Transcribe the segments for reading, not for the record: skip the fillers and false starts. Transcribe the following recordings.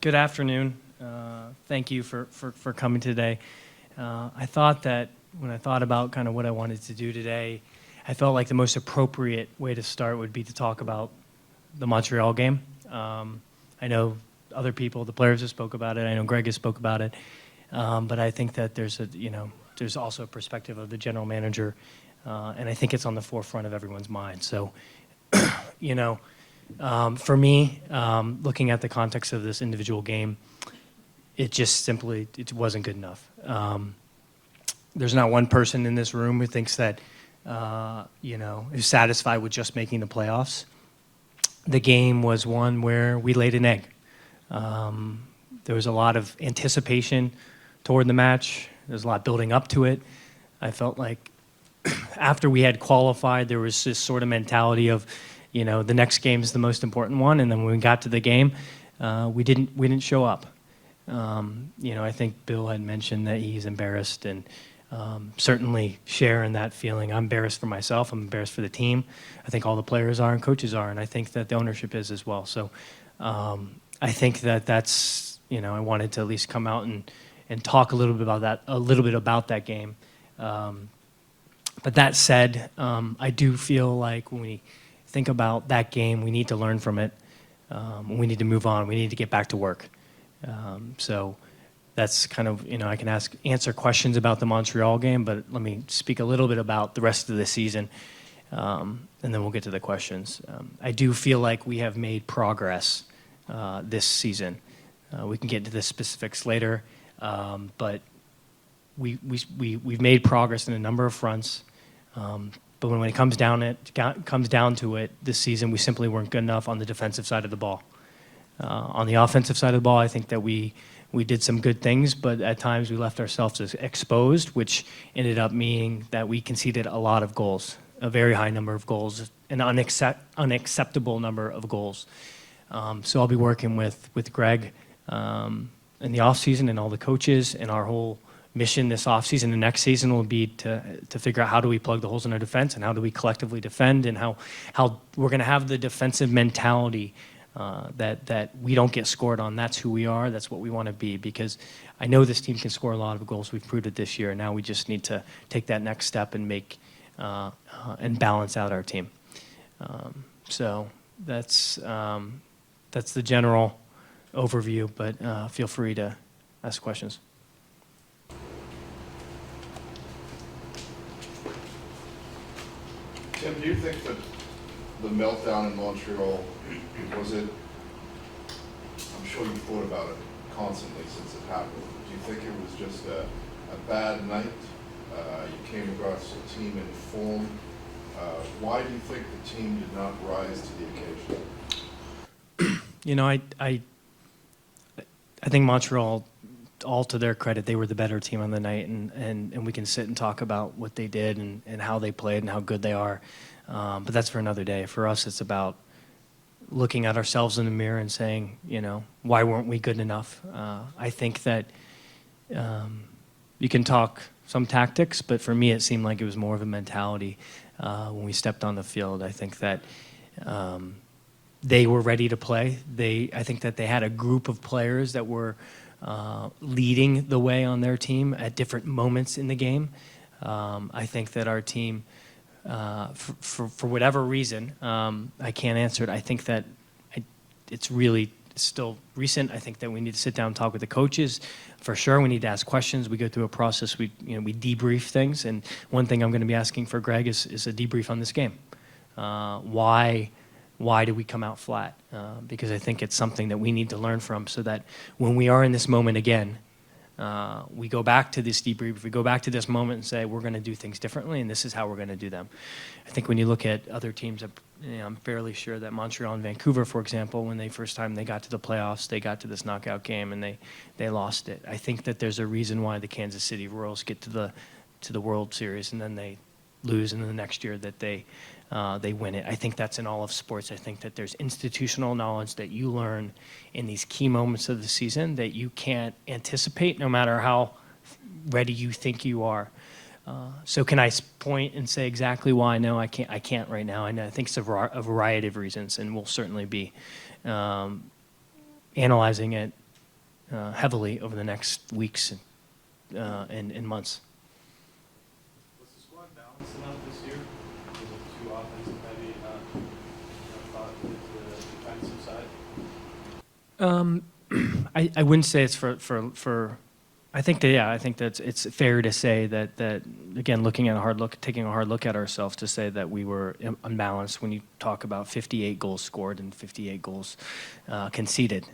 Good afternoon. Thank you for coming today. I thought that when I thought about kind of what I wanted to do today, I felt like the most appropriate way to start would be to talk about the Montreal game. I know other people, the players have spoke about it. I know Greg has spoke about it. But I think that there's also a perspective of the general manager, and I think it's on the forefront of everyone's mind. So, for me, looking at the context of this individual game, it just simply it wasn't good enough. There's not one person in this room who thinks that is satisfied with just making the playoffs. The game was one where we laid an egg. There was a lot of anticipation toward the match. There was a lot building up to it. I felt like after we had qualified, there was this sort of mentality of, the next game is the most important one, and then when we got to the game, we didn't show up. I think Bill had mentioned that he's embarrassed, and certainly sharing that feeling. I'm embarrassed for myself. I'm embarrassed for the team. I think all the players are and coaches are, and I think that the ownership is as well. So I think that's I wanted to at least come out and talk a little bit about that game. But that said, I do feel like when we think about that game, we need to learn from it. We need to move on. We need to get back to work. So that's kind of, I can answer questions about the Montreal game, but let me speak a little bit about the rest of the season, and then we'll get to the questions. I do feel like we have made progress this season. We can get into the specifics later, but we've made progress in a number of fronts. But when it comes down to it, this season we simply weren't good enough on the defensive side of the ball. On the offensive side of the ball, I think that we did some good things, but at times we left ourselves exposed, which ended up meaning that we conceded a lot of goals, a very high number of goals, an unacceptable number of goals. So I'll be working with Greg in the offseason and all the coaches, and our whole mission this offseason and next season will be to figure out how do we plug the holes in our defense and how do we collectively defend, and how we're going to have the defensive mentality that we don't get scored on. That's who we are. That's what we want to be, because I know this team can score a lot of goals. We've proved it this year. Now we just need to take that next step and make and balance out our team. So that's the general overview, but feel free to ask questions. Tim, do you think that the meltdown in Montreal, was it, I'm sure you thought about it constantly since it happened, do you think it was just a bad night? You came across a team in form. Why do you think the team did not rise to the occasion? I think Montreal, all to their credit, they were the better team on the night, and we can sit and talk about what they did and how they played and how good they are. But that's for another day. For us, it's about looking at ourselves in the mirror and saying, why weren't we good enough? I think that you can talk some tactics, but for me, it seemed like it was more of a mentality when we stepped on the field. I think that they were ready to play. I think that they had a group of players that were leading the way on their team at different moments in the game. I think that our team, for whatever reason, I can't answer it. I think that it's really still recent. I think that we need to sit down and talk with the coaches. For sure, we need to ask questions. We go through a process. We debrief things. And one thing I'm going to be asking for Greg is a debrief on this game. Why do we come out flat? Because I think it's something that we need to learn from, so that when we are in this moment again, we go back to this debrief, we go back to this moment and say, we're going to do things differently, and this is how we're going to do them. I think when you look at other teams, I'm fairly sure that Montreal and Vancouver, for example, when first time they got to the playoffs, they got to this knockout game, and they lost it. I think that there's a reason why the Kansas City Royals get to the World Series, and then they lose, and then the next year that they win it. I think that's in all of sports. I think that there's institutional knowledge that you learn in these key moments of the season that you can't anticipate, no matter how ready you think you are. So can I point and say exactly why? No, I can't right now. I think it's a variety of reasons, and we'll certainly be analyzing it heavily over the next weeks and months. Was the squad balanced enough this year? Was it too offensive heavy, not thought into the defensive side? I wouldn't say it's for. I think that I think that it's fair to say that again, taking a hard look at ourselves, to say that we were unbalanced when you talk about 58 goals scored and 58 goals conceded.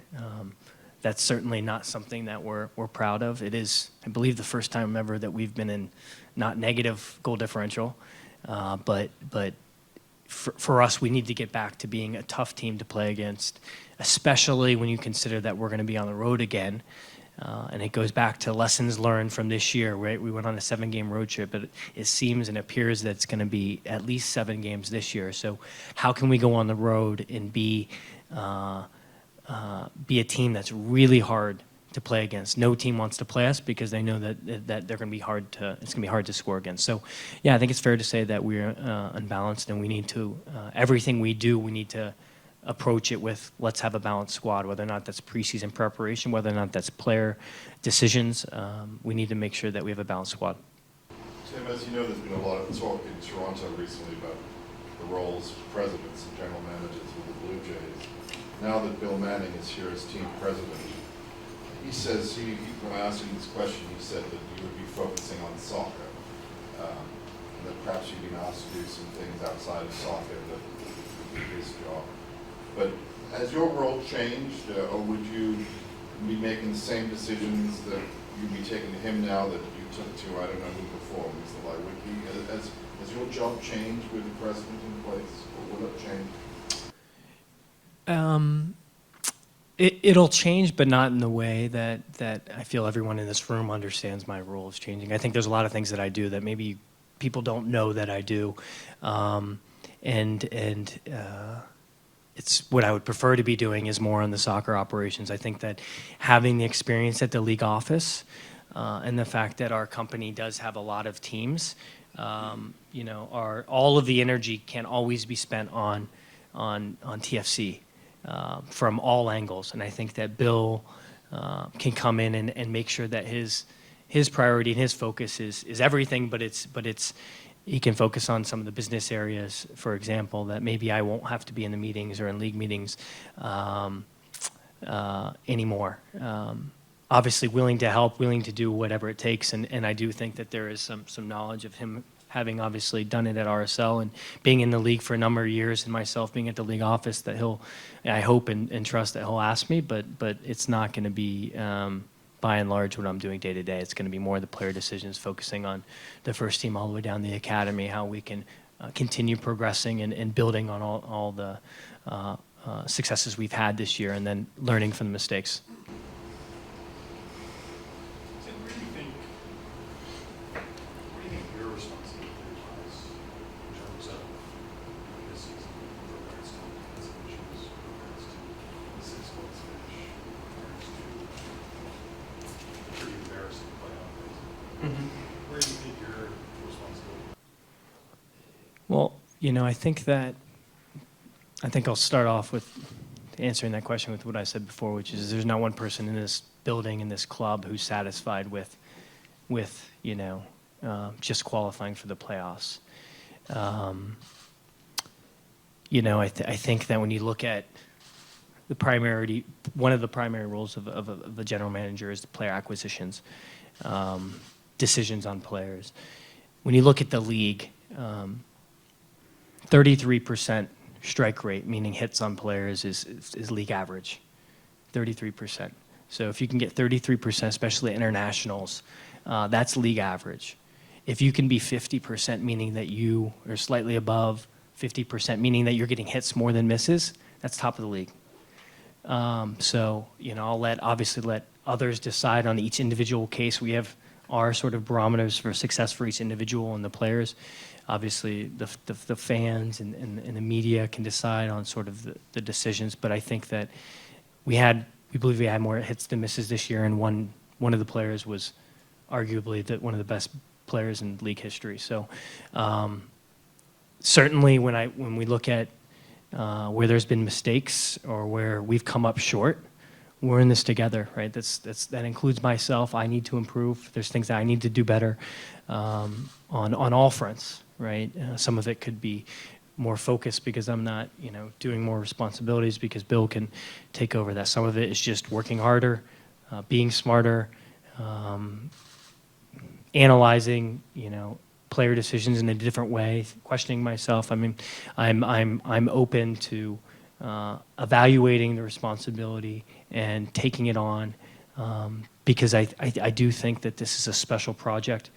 That's certainly not something that we're proud of. It is, I believe, the first time ever that we've been in not negative goal differential, but for us, we need to get back to being a tough team to play against, especially when you consider that we're going to be on the road again. And it goes back to lessons learned from this year, right? We went on a 7-game road trip, but it seems and appears that it's going to be at least 7 games this year. So how can we go on the road and be a team that's really hard to play against? No team wants to play us because they know that they're going to be hard to. It's going to be hard to score against. So, yeah, I think it's fair to say that we're unbalanced, and we need to everything we do, we need to approach it with, let's have a balanced squad. Whether or not that's preseason preparation, whether or not that's player decisions, we need to make sure that we have a balanced squad. Tim, as you know, there's been a lot of talk in Toronto recently about the roles of presidents and general managers with the Blue Jays. Now that Bill Manning is here as team president, he says, when I asked him this question, he said that you would be focusing on soccer, and that perhaps you've been asked to do some things outside of soccer that would be his job. But has your role changed, or would you be making the same decisions that you'd be taking to him now that you took to, I don't know who before, Mr. Lewicki? Has your job changed with the president in place, or will it change? It'll change, but not in the way that I feel everyone in this room understands my role is changing. I think there's a lot of things that I do that maybe people don't know that I do, it's what I would prefer to be doing is more on the soccer operations. I think that having the experience at the league office and the fact that our company does have a lot of teams, all of the energy can always be spent on TFC from all angles. And I think that Bill can come in and make sure that his priority and his focus is everything, but he can focus on some of the business areas, for example, that maybe I won't have to be in the meetings or in league meetings anymore. Obviously willing to help, willing to do whatever it takes, and I do think that there is some knowledge of him having obviously done it at RSL and being in the league for a number of years, and myself being at the league office, that I hope and trust that he'll ask me, but it's not going to be by and large what I'm doing day to day. It's going to be more the player decisions, focusing on the first team all the way down the academy, how we can continue progressing and building on all the successes we've had this year, and then learning from the mistakes. Tim, where do you think your responsibility lies in terms of this season, in regards to defensive issues, in regards to the 6 goals finish, in regards to pretty embarrassing playoff race? Where do you think your responsibility? Well, I think I'll start off with answering that question with what I said before, which is there's not one person in this building, in this club, who's satisfied with just qualifying for the playoffs. I think that when you look at one of the primary roles of the general manager is the player acquisitions, decisions on players. When you look at the league, 33% strike rate, meaning hits on players, is league average, 33%. So if you can get 33%, especially internationals, that's league average. If you can be 50%, meaning that you are slightly above 50%, meaning that you're getting hits more than misses, that's top of the league. So I'll obviously let others decide on each individual case. We have our sort of barometers for success for each individual and the players. Obviously, the fans and the media can decide on sort of the decisions. But I think that we believe we had more hits than misses this year, and one of the players was arguably one of the best players in league history. So certainly, when we look at where there's been mistakes or where we've come up short, we're in this together, right? That includes myself. I need to improve. There's things that I need to do better on all fronts, right? Some of it could be more focused because I'm not, doing more responsibilities because Bill can take over that. Some of it is just working harder, being smarter, analyzing, player decisions in a different way, questioning myself. I mean, I'm open to evaluating the responsibility and taking it on because I do think that this is a special project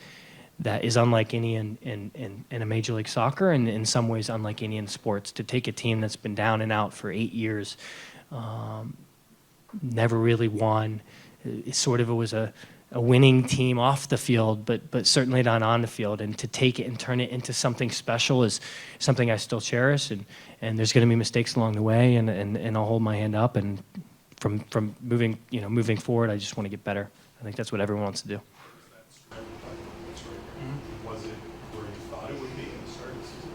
that is unlike any in a Major League Soccer and in some ways unlike any in sports. To take a team that's been down and out for 8 years, never really won. It was a winning team off the field, but certainly not on the field. And to take it and turn it into something special is something I still cherish. And there's going to be mistakes along the way, and I'll hold my hand up. And from moving forward, I just want to get better. I think that's what everyone wants to do. Was it where you thought it would be at the start of the season?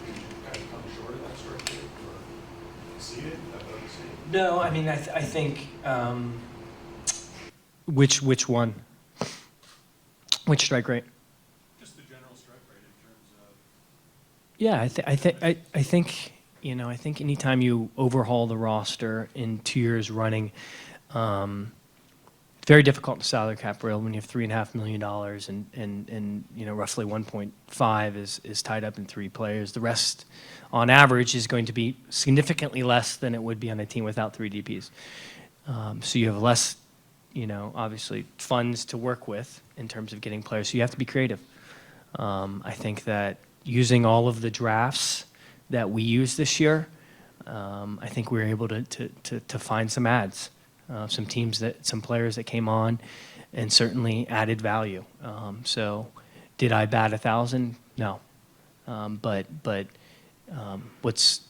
Did you kind of come short of that start date or exceed it? That's what I'm saying. No, I mean, I think which one? Which strike rate? Just the general strike rate in terms of. Yeah, I think I think anytime you overhaul the roster in 2 years running, very difficult to salary cap rail when you have $3.5 million and roughly 1.5 is tied up in 3 players. The rest, on average, is going to be significantly less than it would be on a team without 3 DPs. So you have less, obviously funds to work with in terms of getting players. So you have to be creative. I think that using all of the drafts that we used this year, I think we were able to find some adds. Some players that came on and certainly added value. So did I bat 1,000? No. But what's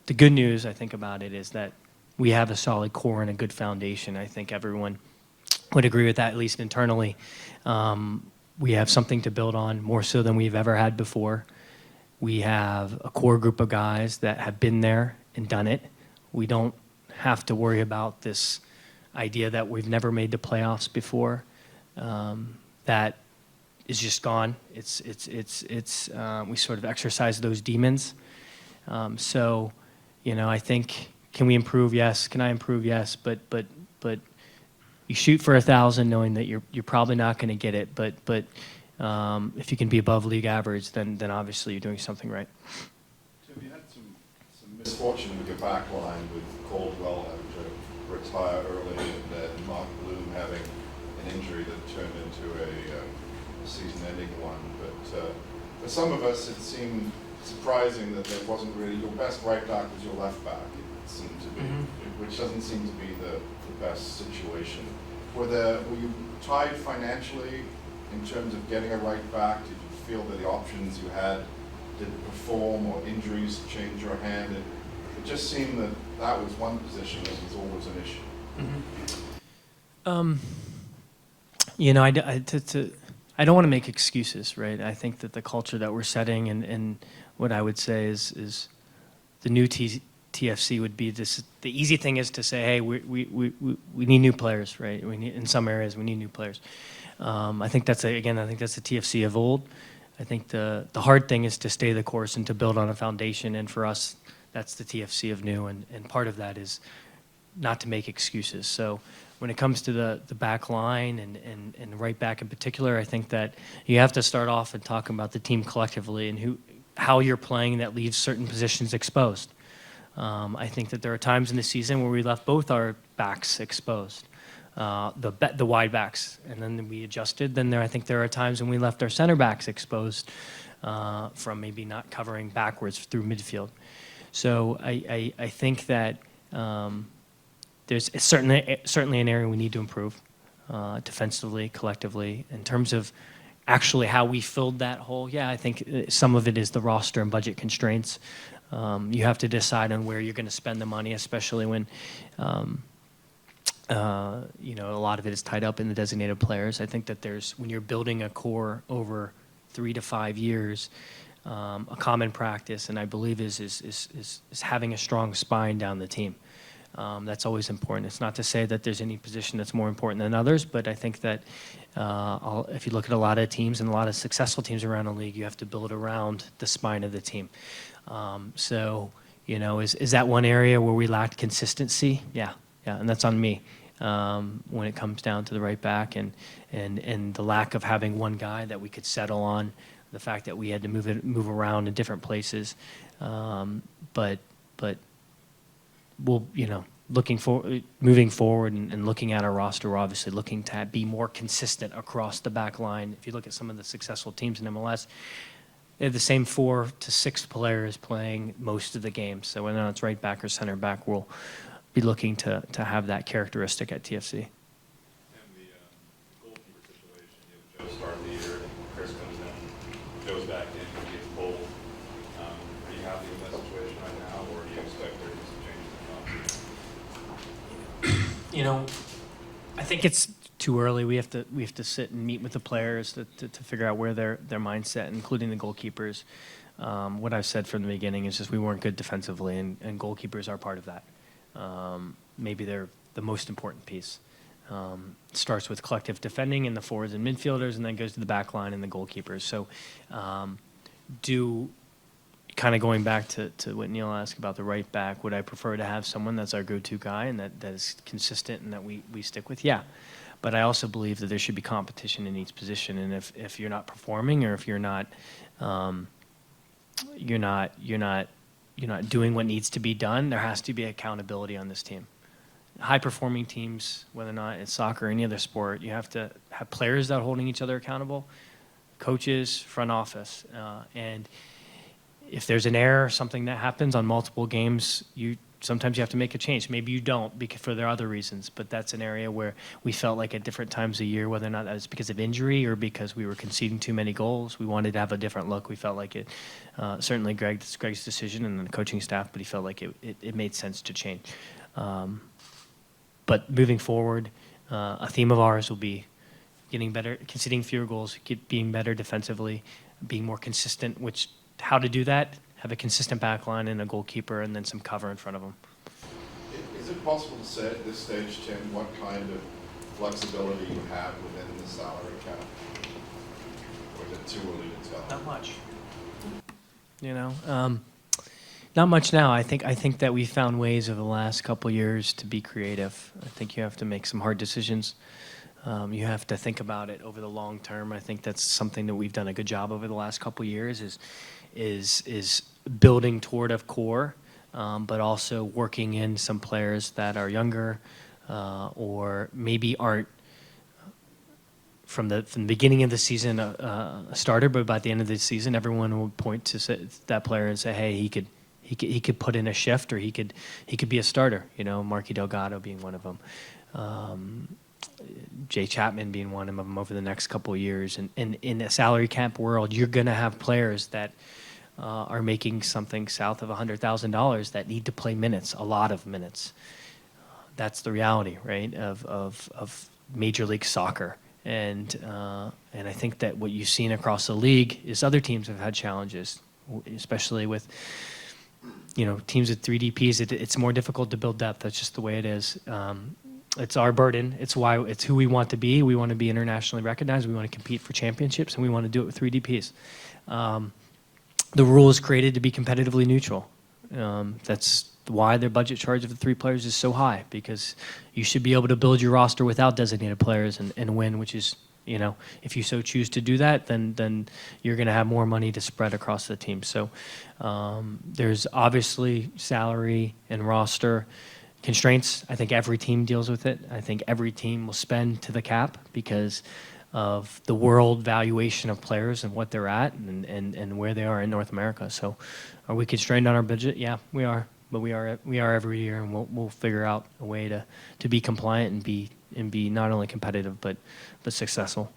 the good news, I think, about it is that we have a solid core and a good foundation. I think everyone would agree with that, at least internally. We have something to build on, more so than we've ever had before. We have a core group of guys that have been there and done it. We don't have to worry about this idea that we've never made the playoffs before. That is just gone. We sort of exercise those demons. So, I think, can we improve? Yes. Can I improve? Yes. But you shoot for 1,000 knowing that you're probably not going to get it. But if you can be above league average, then obviously you're doing something right. Tim, you had some misfortune with your back line with Caldwell having to retire early and then Mark Bloom having an injury that turned into a season-ending one. But for some of us, it seemed surprising that there wasn't really your best right back was your left back. It seemed to be, which doesn't seem to be the best situation. Were you tied financially in terms of getting a right back? Did you feel that the options you had didn't perform, or injuries change your hand? It just seemed that was one position that was always an issue. I don't want to make excuses, right? I think that the culture that we're setting and what I would say is the new TFC would be this. The easy thing is to say, hey, we need new players, right? In some areas we need new players. I think that's the TFC of old. I think the hard thing is to stay the course and to build on a foundation. And for us, that's the TFC of new. And part of that is not to make excuses. So when it comes to the back line and right back in particular, I think that you have to start off and talk about the team collectively and how you're playing that leaves certain positions exposed. I think that there are times in the season where we left both our backs exposed. The wide backs, and then we adjusted. Then I think there are times when we left our center backs exposed from maybe not covering backwards through midfield. So I think that there's certainly an area we need to improve defensively, collectively. In terms of actually how we filled that hole, yeah, I think some of it is the roster and budget constraints. You have to decide on where you're going to spend the money, especially when a lot of it is tied up in the designated players. I think that when you're building a core over 3 to 5 years, a common practice, and I believe is having a strong spine down the team. That's always important. It's not to say that there's any position that's more important than others, but I think that if you look at a lot of teams and a lot of successful teams around the league, you have to build around the spine of the team. So, is that one area where we lacked consistency? Yeah, and that's on me. When it comes down to the right back and the lack of having one guy that we could settle on, the fact that we had to move around in different places, but we'll moving forward and looking at our roster, we're obviously looking to be more consistent across the back line. If you look at some of the successful teams in MLS, they have the same 4 to 6 players playing most of the games. So whether or not it's right back or center back, we'll be looking to have that characteristic at TFC. And the goalkeeper situation, you have Joe start the year, and Chris comes in, Joe's back in, he gets pulled. Are you happy with that situation right now, or do you expect there to be some changes in the offseason? I think it's too early. We have to sit and meet with the players to figure out where their mindset, including the goalkeepers. What I've said from the beginning is just we weren't good defensively, and goalkeepers are part of that. Maybe they're the most important piece. Starts with collective defending and the forwards and midfielders, and then goes to the back line and the goalkeepers. So kind of going back to what Neil asked about the right back, would I prefer to have someone that's our go-to guy and that is consistent and that we stick with? Yeah. But I also believe that there should be competition in each position, and if you're not performing or if you're not doing what needs to be done, there has to be accountability on this team. High-performing teams, whether or not it's soccer or any other sport, you have to have players that are holding each other accountable, coaches, front office. And if there's an error, something that happens on multiple games, sometimes you have to make a change. Maybe you don't for there are other reasons, but that's an area where we felt like at different times a year, whether or not that was because of injury or because we were conceding too many goals, we wanted to have a different look. We felt like it, certainly Greg's decision and the coaching staff, but he felt like it made sense to change. But moving forward, a theme of ours will be getting better, conceding fewer goals, being better defensively, being more consistent, how to do that, have a consistent back line and a goalkeeper and then some cover in front of them. Is it possible to say at this stage, Tim, what kind of flexibility you have within the salary cap? Or is it too early to tell? Not much. Not much now. I think that we found ways over the last couple of years to be creative. I think you have to make some hard decisions. You have to think about it over the long term. I think that's something that we've done a good job over the last couple of years is building toward a core, but also working in some players that are younger or maybe aren't from the beginning of the season a starter, but by the end of the season, everyone will point to that player and say, hey, he could put in a shift, or he could be a starter. Marky Delgado being one of them. Jay Chapman being one of them over the next couple of years. And in a salary cap world, you're going to have players that are making something south of $100,000 that need to play minutes, a lot of minutes. That's the reality, right, of Major League Soccer. And I think that what you've seen across the league is other teams have had challenges, especially with teams with 3 DPs. It's more difficult to build depth. That's just the way it is. It's our burden. It's who we want to be. We want to be internationally recognized. We want to compete for championships, and we want to do it with 3 DPs. The rule is created to be competitively neutral. That's why their budget charge of the 3 players is so high, because you should be able to build your roster without designated players and win, which is, if you so choose to do that, then you're going to have more money to spread across the team. So there's obviously salary and roster constraints. I think every team deals with it. I think every team will spend to the cap because of the world valuation of players and what they're at and where they are in North America. So are we constrained on our budget? Yeah, we are. But we are every year, and we'll figure out a way to be compliant and be not only competitive but successful.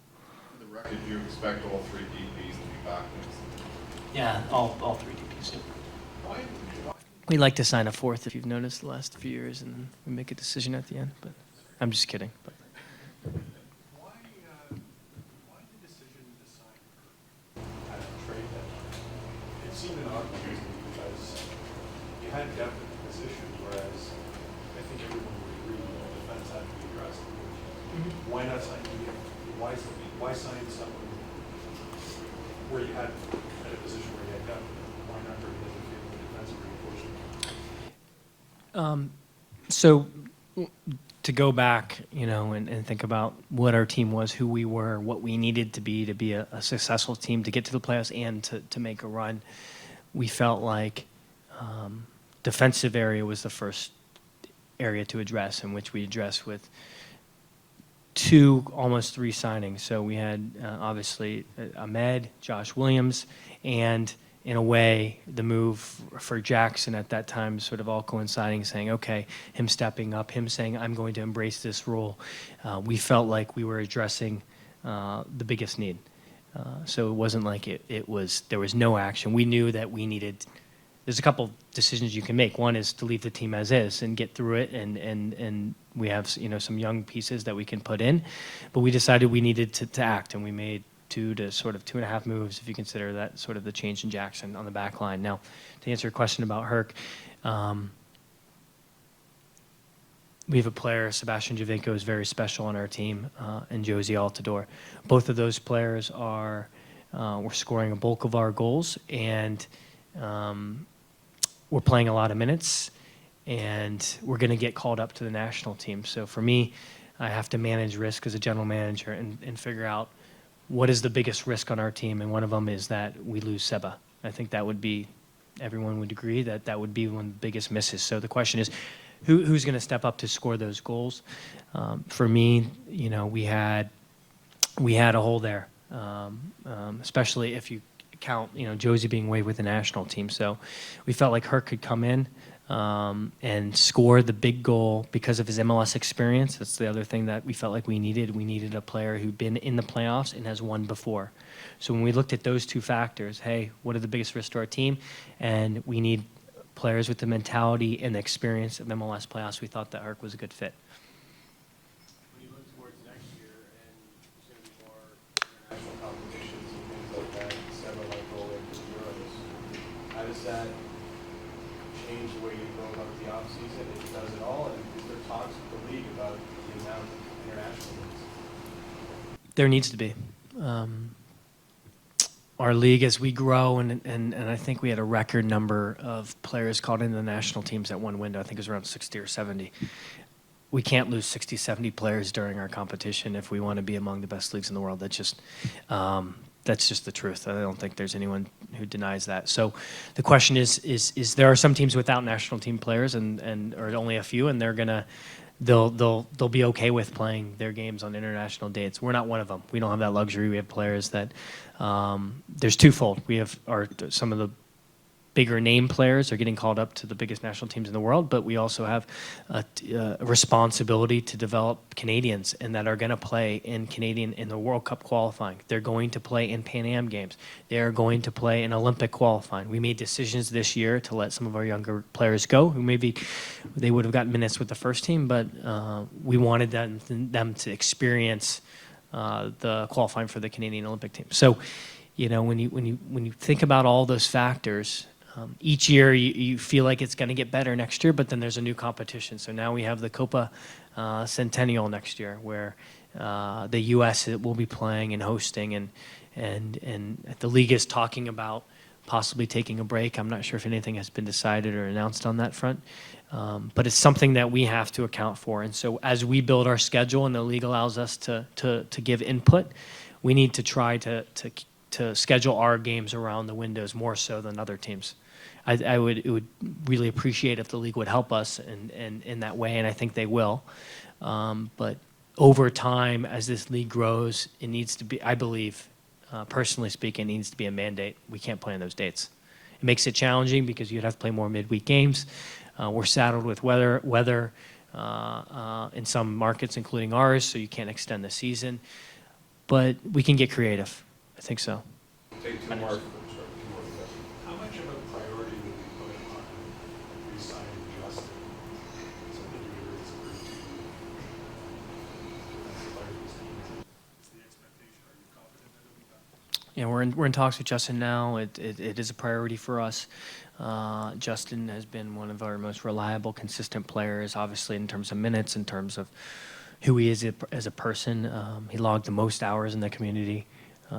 For the record, you expect all 3 DPs to be back next season? Yeah, all 3 DPs. Yeah. Why? We like to sign a 4th, if you've noticed, the last few years, and we make a decision at the end. But I'm just kidding. But. Why the decision to sign her at a trade deadline? It seemed an odd reason because you had depth in the position, whereas I Why not sign him? Why sign someone where you had at a position where you had depth? Why not bring him in the defensive reinforcement? So to go back, and think about what our team was, who we were, what we needed to be a successful team to get to the playoffs and to make a run, we felt like defensive area was the first area to address, in which we addressed with almost three signings. So we had obviously Ahmed, Josh Williams, and in a way, the move for Jackson at that time sort of all coinciding, saying, okay, him stepping up, him saying, I'm going to embrace this role. We felt like we were addressing the biggest need. So it wasn't like there was no action. We knew that we needed, there's a couple decisions you can make. One is to leave the team as is and get through it, and we have some young pieces that we can put in, but we decided we needed to act, and we made 2.5 moves, if you consider that sort of the change in Jackson on the back line. Now, to answer your question about Herc, we have a player, Sebastian Javinko, is very special on our team, and Josie Altador. Both of those players were scoring a bulk of our goals, and we're playing a lot of minutes, and we're going to get called up to the national team. So for me, I have to manage risk as a general manager and figure out what is the biggest risk on our team, and one of them is that we lose Seba. I think that would be, everyone would agree that would be one of the biggest misses. So the question is, who's going to step up to score those goals? For me, we had a hole there, especially if you count, Josie being away with the national team. So we felt like Herc could come in and score the big goal because of his MLS experience. That's the other thing that we felt like we needed. We needed a player who'd been in the playoffs and has won before. So when we looked at those two factors, hey, what are the biggest risks to our team? And we need players with the mentality and the experience of MLS playoffs. We thought that Herc was a good fit. When you look towards next year, and there's going to be more international competitions and things like that, several like roll into the Euros, how does that change the way you go about the offseason? If it does it all, and is there talks with the league about the amount of international games? There needs to be. Our league, as we grow, and I think we had a record number of players called into the national teams at one window. I think it was around 60 or 70. We can't lose 60, 70 players during our competition if we want to be among the best leagues in the world. That's just the truth. I don't think there's anyone who denies that. So the question is there are some teams without national team players or only a few, and they'll be okay with playing their games on international dates. We're not one of them. We don't have that luxury. We have players that there's twofold. We have some of the bigger name players are getting called up to the biggest national teams in the world, but we also have a responsibility to develop Canadians and that are going to play in the World Cup qualifying. They're going to play in Pan Am games. They're going to play in Olympic qualifying. We made decisions this year to let some of our younger players go who maybe they would have gotten minutes with the first team, but we wanted them to experience the qualifying for the Canadian Olympic team. So, when you think about all those factors, each year you feel like it's going to get better next year, but then there's a new competition. So now we have the Copa Centennial next year, where the U.S. will be playing and hosting, and the league is talking about possibly taking a break. I'm not sure if anything has been decided or announced on that front, but it's something that we have to account for. And so as we build our schedule and the league allows us to give input, we need to try to schedule our games around the windows more so than other teams. It would really appreciate if the league would help us in that way, and I think they will. But over time, as this league grows, it needs to be, I believe, personally speaking, it needs to be a mandate. We can't play on those dates. It makes it challenging because you'd have to play more midweek games. We're saddled with weather in some markets, including ours, so you can't extend the season. But we can get creative. I think so. Take two more. How much of a priority would we put on re-signing Justin? Something you would agree to as a part of this team? What's the expectation? Are you confident that it'll be done? Yeah, we're in talks with Justin now. It is a priority for us. Justin has been one of our most reliable, consistent players, obviously in terms of minutes, in terms of who he is as a person. He logged the most hours in the community,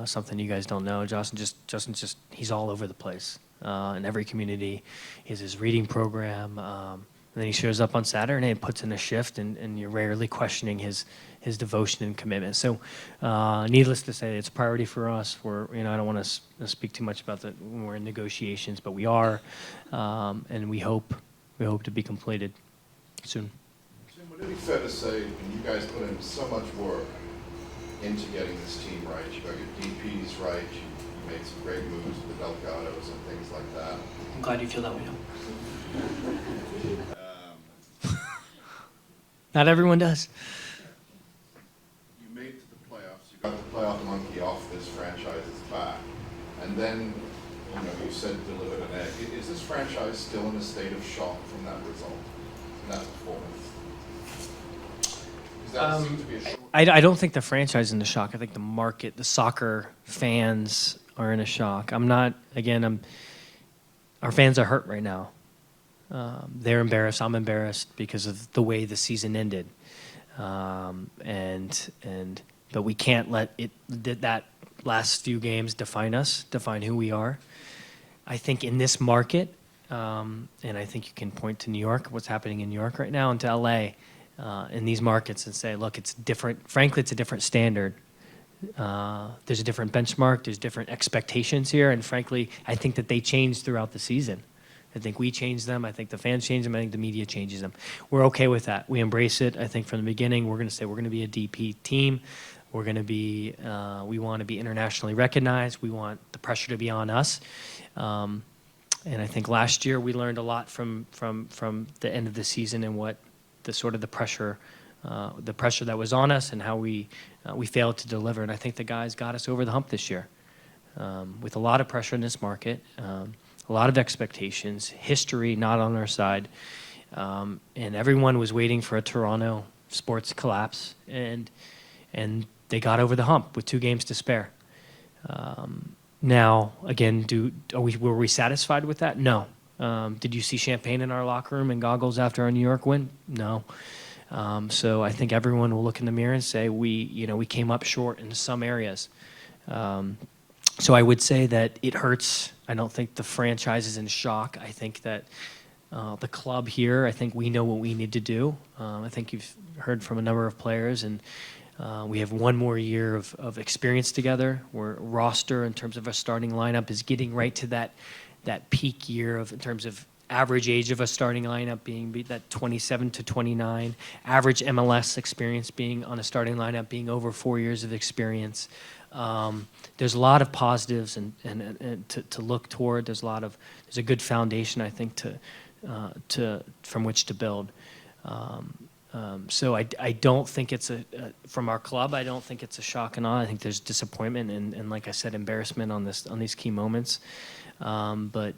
something you guys don't know. Justin's just he's all over the place. In every community, he has his reading program. And then he shows up on Saturday and puts in a shift, and you're rarely questioning his devotion and commitment. So, needless to say, it's a priority for us. I don't want to speak too much about that when we're in negotiations, but we are, and we hope to be completed soon. Jim, would it be fair to say, and you guys put in so much work into getting this team right, you got your DPs right, you made some great moves with the Delgados and things like that. I'm glad you feel that way. Not everyone does. You made it to the playoffs, you got the playoff monkey off this franchise's back, and then, you said delivered an egg. Is this franchise still in a state of shock from that result, from that performance? Because that seems to be a short... I don't think the franchise is in a shock. I think the market, the soccer fans are in a shock. Our fans are hurt right now. They're embarrassed. I'm embarrassed because of the way the season ended, but we can't let that last few games define who we are. I think in this market, and I think you can point to New York, what's happening in New York right now, and to LA, in these markets, and say, look, it's different. Frankly, it's a different standard. There's a different benchmark. There's different expectations here, and frankly, I think that they changed throughout the season. I think we changed them. I think the fans changed them. I think the media changes them. We're okay with that. We embrace it. I think from the beginning, we're going to say we're going to be a DP team. We're going to be, we want to be internationally recognized. We want the pressure to be on us. And I think last year we learned a lot from the end of the season and what the pressure that was on us and how we failed to deliver. And I think the guys got us over the hump this year with a lot of pressure in this market. A lot of expectations, history not on our side, and everyone was waiting for a Toronto sports collapse, and they got over the hump with 2 games to spare. Now, again, were we satisfied with that? No. Did you see champagne in our locker room and goggles after our New York win? No. So I think everyone will look in the mirror and say we came up short in some areas. So I would say that it hurts. I don't think the franchise is in shock. I think that the club here, I think we know what we need to do. I think you've heard from a number of players, and we have one more year of experience together. We're roster in terms of our starting lineup is getting right to that peak year in terms of average age of a starting lineup being that 27 to 29, average MLS experience being on a starting lineup being over 4 years of experience. There's a lot of positives and to look toward. There's a good foundation, I think, from which to build. So I don't think it's from our club. I don't think it's a shock and awe. I think there's disappointment and like I said, embarrassment on these key moments. But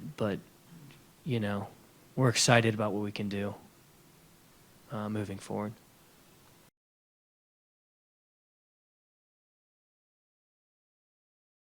we're excited about what we can do moving forward.